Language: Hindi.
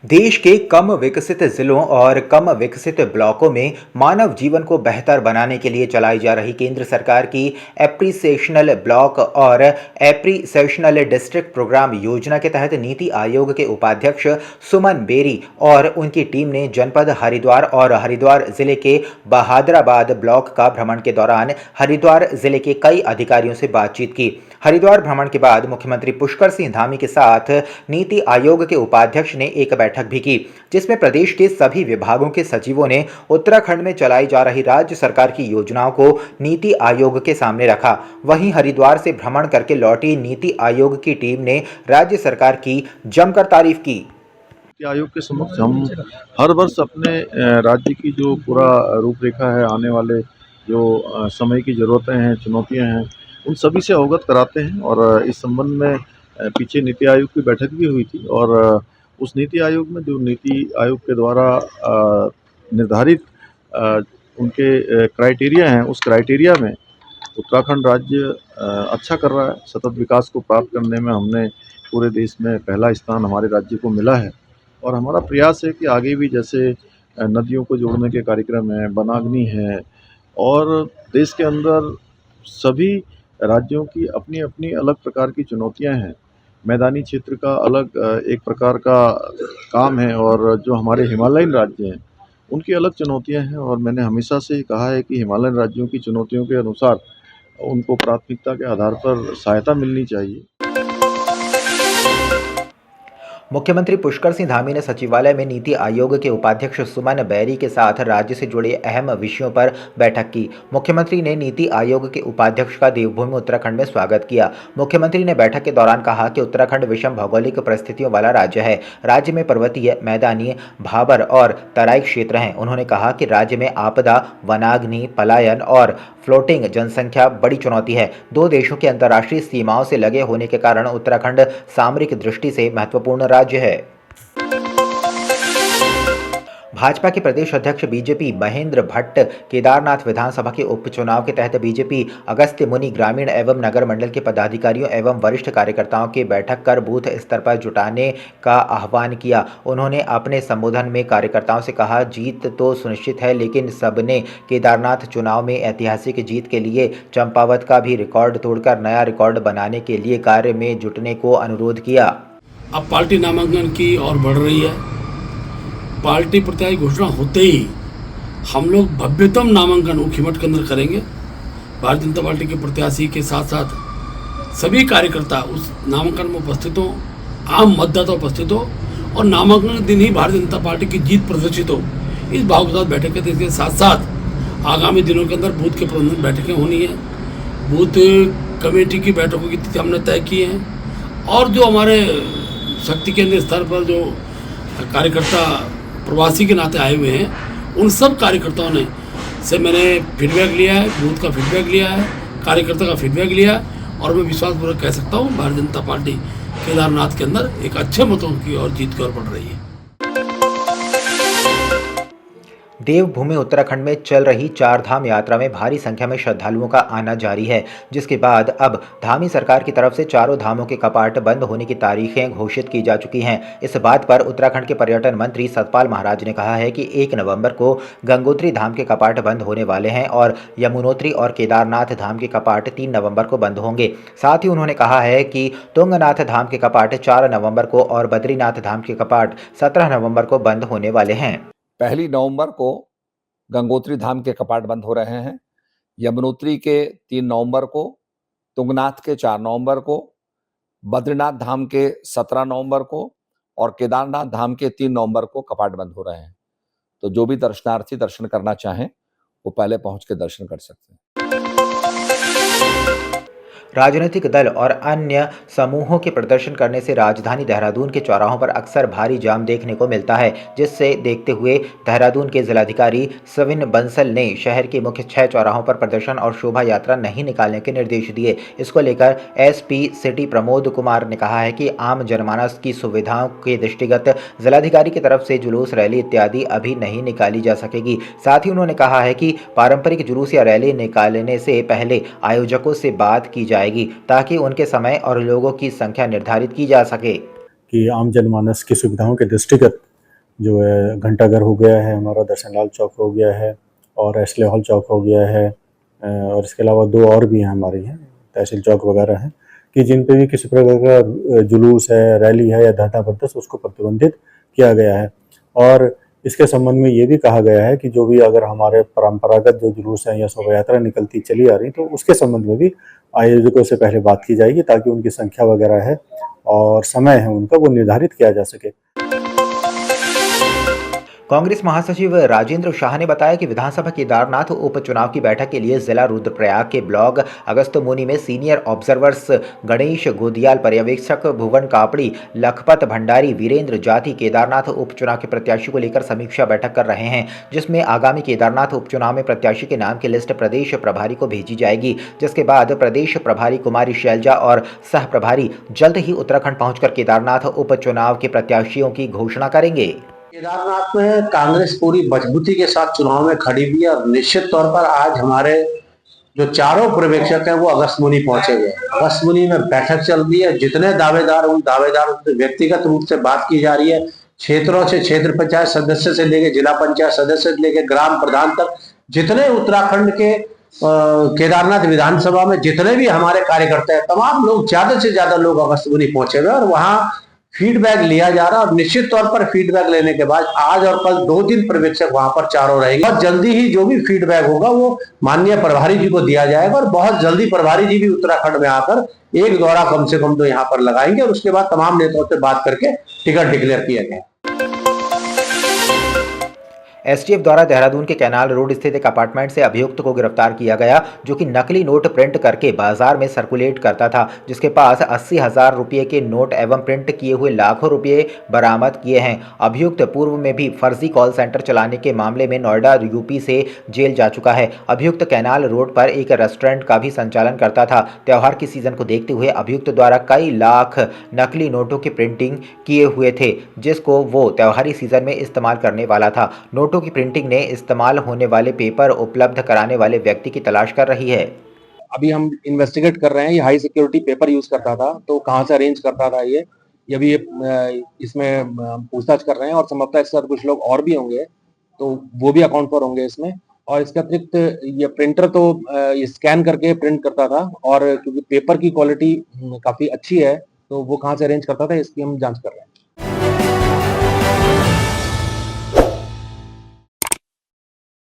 देश के कम विकसित जिलों और कम विकसित ब्लॉकों में मानव जीवन को बेहतर बनाने के लिए चलाई जा रही केंद्र सरकार की एप्रीसेशनल ब्लॉक और एप्रीसेशनल डिस्ट्रिक्ट प्रोग्राम योजना के तहत नीति आयोग के उपाध्यक्ष सुमन बेरी और उनकी टीम ने जनपद हरिद्वार और हरिद्वार जिले के बहादराबाद ब्लॉक का भ्रमण के दौरान हरिद्वार जिले के कई अधिकारियों से बातचीत की। हरिद्वार भ्रमण के बाद मुख्यमंत्री पुष्कर सिंह धामी के साथ नीति आयोग के उपाध्यक्ष ने एक बैठक भी की, जिसमें प्रदेश के सभी विभागों के सचिवों ने उत्तराखंड में चलाई जा रही राज्य सरकार की योजनाओं को नीति आयोग के सामने रखा। वहीं हरिद्वार से भ्रमण करके लौटी नीति आयोग की टीम ने राज्य सरकार की जमकर तारीफ की। नीति आयोग के समक्ष हम हर वर्ष अपने राज्य की जो पूरा रूपरेखा है, आने वाले जो समय की ज़रूरतें हैं, चुनौतियां हैं, उन सभी से अवगत कराते हैं। और इस संबंध में पीछे नीति आयोग की बैठक भी हुई थी और उस नीति आयोग में जो नीति आयोग के द्वारा निर्धारित उनके क्राइटेरिया हैं, उस क्राइटेरिया में उत्तराखंड राज्य अच्छा कर रहा है। सतत विकास को प्राप्त करने में हमने पूरे देश में पहला स्थान हमारे राज्य को मिला है और हमारा प्रयास है कि आगे भी जैसे नदियों को जोड़ने के कार्यक्रम हैं, वनाग्नि है और देश के अंदर सभी राज्यों की अपनी अपनी अलग प्रकार की चुनौतियां हैं। मैदानी क्षेत्र का अलग एक प्रकार का काम है और जो हमारे हिमालयन राज्य हैं उनकी अलग चुनौतियां हैं। और मैंने हमेशा से ही कहा है कि हिमालयन राज्यों की चुनौतियों के अनुसार उनको प्राथमिकता के आधार पर सहायता मिलनी चाहिए। मुख्यमंत्री पुष्कर सिंह धामी ने सचिवालय में नीति आयोग के उपाध्यक्ष सुमन बेरी के साथ राज्य से जुड़े अहम विषयों पर बैठक की। मुख्यमंत्री ने नीति आयोग के उपाध्यक्ष का देवभूमि उत्तराखंड में स्वागत किया। मुख्यमंत्री ने बैठक के दौरान कहा कि उत्तराखंड विषम भौगोलिक परिस्थितियों वाला राज्य है। राज्य में पर्वतीय, मैदानी, भाबर और तराई क्षेत्र हैं। उन्होंने कहा कि राज्य में आपदा, वनाग्नि, पलायन और फ्लोटिंग जनसंख्या बड़ी चुनौती है। दो देशों की अंतर्राष्ट्रीय सीमाओं से लगे होने के कारण उत्तराखंड सामरिक दृष्टि से महत्वपूर्ण राज्य है। भाजपा के प्रदेश अध्यक्ष बीजेपी महेंद्र भट्ट केदारनाथ विधानसभा के उपचुनाव के तहत बीजेपी अगस्त्य मुनि ग्रामीण एवं नगर मंडल के पदाधिकारियों एवं वरिष्ठ कार्यकर्ताओं की बैठक कर बूथ स्तर पर जुटाने का आह्वान किया। उन्होंने अपने संबोधन में कार्यकर्ताओं से कहा, जीत तो सुनिश्चित है, लेकिन सबने केदारनाथ चुनाव में ऐतिहासिक जीत के लिए चंपावत का भी रिकॉर्ड तोड़कर नया रिकॉर्ड बनाने के लिए कार्य में जुटने को अनुरोध किया। अब पार्टी नामांकन की ओर बढ़ रही है। पार्टी प्रत्याशी घोषणा होते ही हम लोग भव्यतम नामांकन ऊखीमठ के अंदर करेंगे। भारतीय जनता पार्टी के प्रत्याशी के साथ साथ सभी कार्यकर्ता उस नामांकन में उपस्थित हो, आम मतदाता उपस्थित हो और नामांकन के दिन ही भारतीय जनता पार्टी की जीत प्रदर्शित हो। इस भाव के साथ बैठकें, इसके साथ साथ आगामी दिनों के अंदर बूथ के प्रबंधन बैठकें होनी है। बूथ कमेटी की बैठकों की तिथि हमने तय की है और जो हमारे शक्ति केंद्र स्तर पर जो कार्यकर्ता प्रवासी के नाते आए हुए हैं, उन सब कार्यकर्ताओं ने से मैंने फीडबैक लिया है, बूथ का फीडबैक लिया है, कार्यकर्ता का फीडबैक लिया और मैं विश्वासपूर्वक कह सकता हूँ भारतीय जनता पार्टी केदारनाथ के अंदर एक अच्छे मतों की ओर जीत की ओर बढ़ रही है। देवभूमि उत्तराखंड में चल रही चार धाम यात्रा में भारी संख्या में श्रद्धालुओं का आना जारी है, जिसके बाद अब धामी सरकार की तरफ से चारों धामों के कपाट बंद होने की तारीखें घोषित की जा चुकी हैं। इस बात पर उत्तराखंड के पर्यटन मंत्री सतपाल महाराज ने कहा है कि 1 नवंबर को गंगोत्री धाम के कपाट बंद होने वाले हैं और यमुनोत्री और केदारनाथ धाम के कपाट 3 नवंबर को बंद होंगे। साथ ही उन्होंने कहा है कि तुंगनाथ धाम के कपाट 4 नवंबर को और बद्रीनाथ धाम के कपाट 17 नवंबर को बंद होने वाले हैं। 1 नवंबर को गंगोत्री धाम के कपाट बंद हो रहे हैं, यमुनोत्री के 3 नवंबर को, तुंगनाथ के 4 नवंबर को, बद्रीनाथ धाम के 17 नवंबर को और केदारनाथ धाम के 3 नवंबर को कपाट बंद हो रहे हैं। तो जो भी दर्शनार्थी दर्शन करना चाहें वो पहले पहुंच के दर्शन कर सकते हैं। राजनीतिक दल और अन्य समूहों के प्रदर्शन करने से राजधानी देहरादून के चौराहों पर अक्सर भारी जाम देखने को मिलता है, जिससे देखते हुए देहरादून के जिलाधिकारी सविन बंसल ने शहर के मुख्य 6 चौराहों पर प्रदर्शन और शोभा यात्रा नहीं निकालने के निर्देश दिए। इसको लेकर एसपी सिटी प्रमोद कुमार ने कहा है कि आम जनमानस की सुविधाओं के दृष्टिगत जिलाधिकारी की तरफ से जुलूस, रैली इत्यादि अभी नहीं निकाली जा सकेगी। साथ ही उन्होंने कहा है कि पारंपरिक जुलूस या रैली निकालने से पहले आयोजकों से बात की जाएगी ताकि उनके समय और लोगों की संख्या निर्धारित की जा सके। कि आम जनमानस की सुविधाओं के दृष्टिगत जो है घंटाघर हो गया है, हमारा दर्शन लाल चौक हो गया है और एसले हॉल चौक हो गया है, और इसके अलावा 2 और भी हैं हमारी हैं, तहसील चौक वगैरह हैं, कि जिन पे भी किसी प्रकार का जुलूस है, रैली है या धरना प्रदर्शन उसको प्रतिबंधित किया गया है। और इसके संबंध में ये भी कहा गया है कि जो भी अगर हमारे परंपरागत जो जुलूस हैं या शोभा यात्रा निकलती चली आ रही, तो उसके संबंध में भी आयोजकों से पहले बात की जाएगी, ताकि उनकी संख्या वगैरह है और समय है उनका वो निर्धारित किया जा सके। कांग्रेस महासचिव राजेंद्र शाह ने बताया कि विधानसभा केदारनाथ उपचुनाव की बैठक के लिए जिला रुद्रप्रयाग के ब्लॉक अगस्त्यमुनि में सीनियर ऑब्जर्वर्स गणेश गोदियाल, पर्यवेक्षक भुवन कापड़ी, लखपत भंडारी, वीरेंद्र जाति केदारनाथ उपचुनाव के प्रत्याशी को लेकर समीक्षा बैठक कर रहे हैं, जिसमें आगामी केदारनाथ उपचुनाव में प्रत्याशी के नाम की लिस्ट प्रदेश प्रभारी को भेजी जाएगी, जिसके बाद प्रदेश प्रभारी कुमारी शैलजा और सह प्रभारी जल्द ही उत्तराखंड पहुंचकर केदारनाथ उपचुनाव के प्रत्याशियों की घोषणा करेंगे। केदारनाथ में कांग्रेस पूरी मजबूती के साथ चुनाव में खड़ी हुई है और निश्चित तौर पर आज हमारे जो चारों पर्यवेक्षक हैं वो अगस्त्यमुनि पहुंचे हुए हैं। अगस्त्यमुनि में बैठक चल रही है, जितने दावेदार उन दावेदारों से व्यक्तिगत रूप से बात की जा रही है, क्षेत्रों से क्षेत्र पंचायत सदस्य से लेके जिला पंचायत सदस्य से लेके ग्राम प्रधान तक, जितने उत्तराखंड के केदारनाथ विधानसभा में जितने भी हमारे कार्यकर्ता हैं, तमाम लोग, ज्यादा से ज्यादा लोग अगस्त्यमुनि पहुंचे हुए और वहां फीडबैक लिया जा रहा है। और निश्चित तौर पर फीडबैक लेने के बाद आज और कल 2 दिन पर्यवेक्षक वहां पर चारों रहेंगे और जल्दी ही जो भी फीडबैक होगा वो माननीय प्रभारी जी को दिया जाएगा और बहुत जल्दी प्रभारी जी भी उत्तराखंड में आकर एक दौरा कम से कम तो यहाँ पर लगाएंगे और उसके बाद तमाम नेताओं से बात करके टिकट डिक्लेयर किया गया। एसटीएफ द्वारा देहरादून के कैनाल रोड स्थित एक अपार्टमेंट से अभियुक्त को गिरफ्तार किया गया, जो कि नकली नोट प्रिंट करके बाजार में सर्कुलेट करता था, जिसके पास 80,000 रुपये के नोट एवं प्रिंट किए हुए लाखों रुपये बरामद किए हैं। अभियुक्त पूर्व में भी फर्जी कॉल सेंटर चलाने के मामले में नोएडा यूपी से जेल जा चुका है। अभियुक्त कैनाल रोड पर एक रेस्टोरेंट का भी संचालन करता था। त्योहार की सीजन को देखते हुए अभियुक्त द्वारा कई लाख नकली नोटों की प्रिंटिंग किए हुए थे, जिसको वो त्योहारी सीजन में इस्तेमाल करने वाला था। नोटों की प्रिंटिंग ने इस्तेमाल होने वाले पेपर उपलब्ध कराने वाले व्यक्ति की तलाश कर रही है। अभी हम इन्वेस्टिगेट कर रहे हैं, ये हाई सिक्योरिटी पेपर यूज करता था, तो कहाँ से अरेंज करता था ये भी इसमें पूछताछ कर रहे हैं और संभवतः इसके साथ कुछ लोग और भी होंगे, तो वो भी अकाउंट पर होंगे इसमें। और इसके अतिरिक्त ये प्रिंटर तो ये स्कैन करके प्रिंट करता था और क्योंकि पेपर की क्वालिटी काफी अच्छी है, तो वो कहाँ से अरेंज करता था इसकी हम जांच कर रहे हैं।